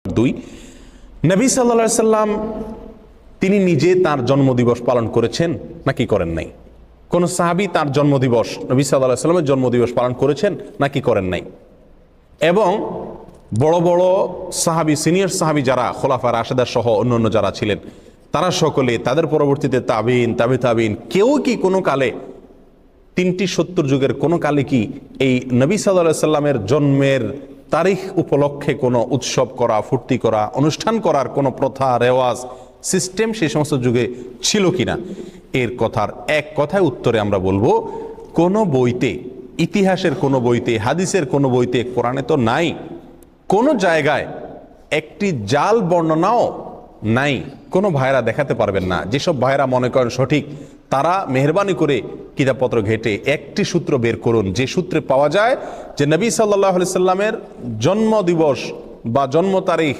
2, নবী সাল্লাল্লাহু আলাইহি সাল্লাম তিনি নিজে তার জন্মদিবস পালন করেছেন নাকি করেন নাই? কোন সাহাবী তার জন্মদিবস, নবী সাল্লাল্লাহু আলাইহি সাল্লামের জন্মদিবস পালন করেছেন নাকি করেন নাই? এবং বড় বড় সাহাবী, সিনিয়র সাহাবী যারা খোলাফায়ে রাশেদা সহ অন্যান্য যারা ছিলেন, তারা সকলে, তাদের পরবর্তীতে তাবিন, তাবিন, কেউ কি কোনো কালে 3টি 70 যুগের কোনো কালে কি এই নবী সাল্লাল্লাহু আলাইহি সাল্লামের জন্মের তারিখ উপলক্ষে কোনো উৎসব করা, ফুর্তি করা, অনুষ্ঠান করার কোনো প্রথা, রেওয়াজ, সিস্টেম সেই সমস্ত যুগে ছিল কিনা? এর কথার এক কথায় উত্তরে আমরা বলবো, কোনো বইতে, ইতিহাসের কোনো বইতে, হাদিসের কোনো বইতে, কোরআনে তো নাই, কোনো জায়গায় একটি জাল বর্ণনাও নাই। কোনো ভাইরা দেখাতে পারবেন না। যেসব ভাইরা মনে করেন সঠিক, তারা মেহরবানি করে কিতাবপত্র ঘেটে একটি সূত্র বের করুন, যে সূত্রে পাওয়া যায় যে নবী সাল্লাল্লাহু আলাইহি সাল্লামের জন্মদিবস বা জন্ম তারিখ